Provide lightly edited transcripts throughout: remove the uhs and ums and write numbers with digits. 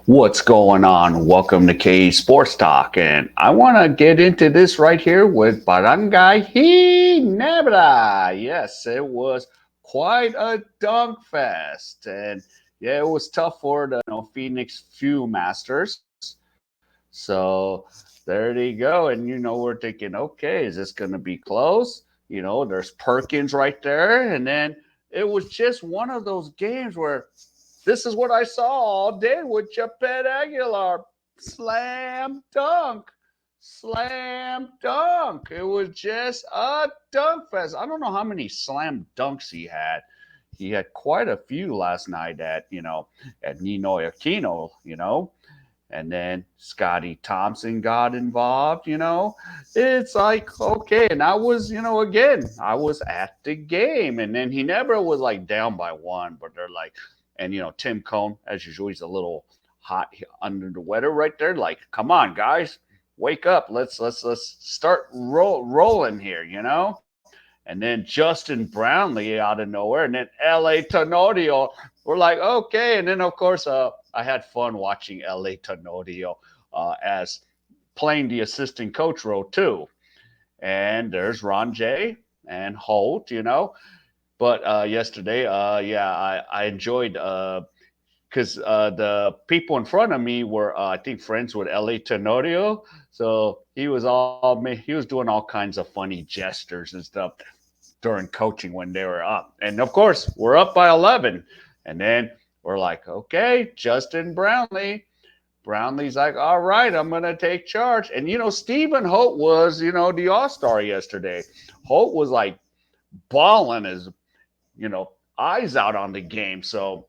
What's going on? Welcome to K.A.E Sports Talk, and I want to get into this right here with Barangay Ginebra. Yes, it was quite a dunk fest, and yeah, it was tough for the Phoenix Few Masters. So there they go, and we're thinking, okay, is this going to be close? There's Perkins right there, and then it was just one of those games where this is what I saw all day with Japet Aguilar. Slam dunk. Slam dunk. It was just a dunk fest. I don't know how many slam dunks he had. He had quite a few last night at Ninoy Aquino. And then Scotty Thompson got involved. It's like, okay. And I was, again, I was at the game. And then he never was like down by one, but they're like, and, Tim Cone, as usual, he's a little hot under the weather right there. Like, come on, guys, wake up. Let's start rolling here. And then Justin Brownlee out of nowhere, and then L.A. Tenorio. We're like, okay. And then, of course, I had fun watching L.A. Tenorio as playing the assistant coach role, too. And there's Ron J. and Holt. But yesterday, yeah, I enjoyed because the people in front of me were, I think, friends with L.A. Tenorio. So he was doing all kinds of funny gestures and stuff during coaching when they were up. And of course, we're up by 11. And then we're like, okay, Justin Brownlee. Brownlee's like, all right, I'm going to take charge. And, Stephen Holt was, the all-star yesterday. Holt was like balling his, eyes out on the game. So,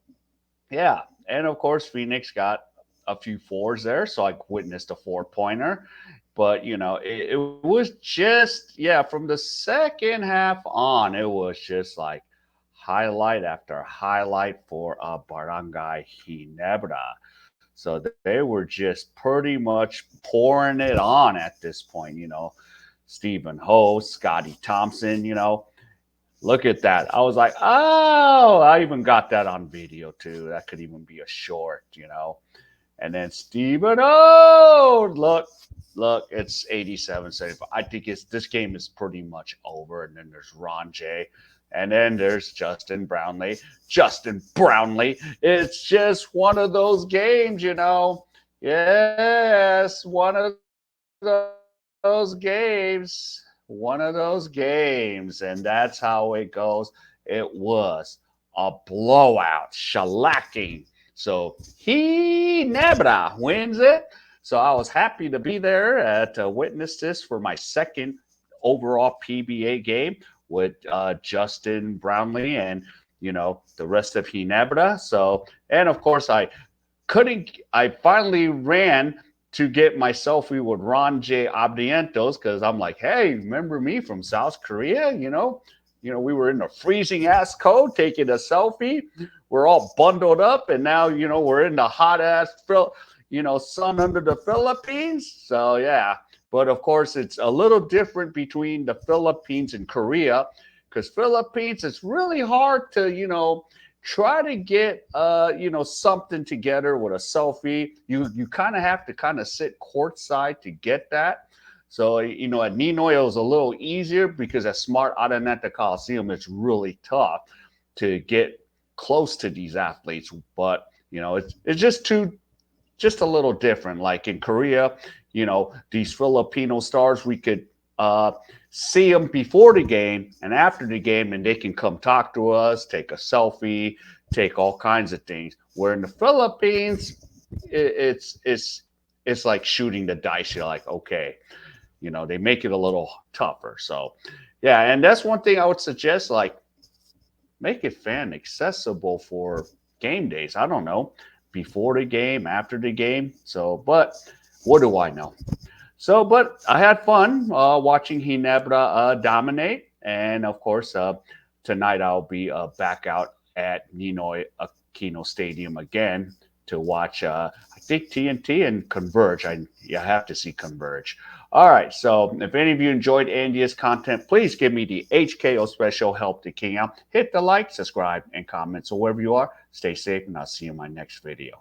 yeah. And of course, Phoenix got a few fours there. So I witnessed a four-pointer. But, it was just, yeah, from the second half on, it was just like highlight after highlight for Barangay Ginebra. So they were just pretty much pouring it on at this point. Stephen Ho, Scotty Thompson. Look at that. I was like, oh, I even got that on video too. That could even be a short. And then Stephen, oh, look, it's 87-75. I think this game is pretty much over. And then there's Ron J. And then there's Justin Brownlee. Justin Brownlee. It's just one of those games. Yes, one of those games. One of those games. And that's how it goes. It was a blowout, shellacking. So Ginebra wins it. So I was happy to be there to witness this for my second overall PBA game with Justin Brownlee and the rest of Ginebra. So, and of course I finally ran to get my selfie with Ron J. Abdientos because I'm like, hey, remember me from South Korea? We were in the freezing ass cold taking a selfie. We're all bundled up, and now we're in the hot ass sun under the Philippines. So yeah, but of course it's a little different between the Philippines and Korea, because Philippines it's really hard to try to get something together with a selfie. You kind of have to kind of sit courtside to get that. So at Ninoy it was a little easier because at Smart Araneta Coliseum it's really tough to get close to these athletes. But it's just a little different. Like in Korea, these Filipino stars, we could see them before the game and after the game, and they can come talk to us, take a selfie, take all kinds of things. Where in the Philippines, it's like shooting the dice. You're like, okay, they make it a little tougher. So, yeah, and that's one thing I would suggest, like, make it fan accessible for game days. I don't know, before the game, after the game. So, but what do I know? So, but I had fun watching Ginebra dominate. And of course, tonight I'll be back out at Ninoy Aquino Stadium again to watch, I think, TNT and Converge. I have to see Converge. All right. So if any of you enjoyed Andy's content, please give me the HKO special help the king out. Hit the like, subscribe, and comment. So wherever you are, stay safe, and I'll see you in my next video.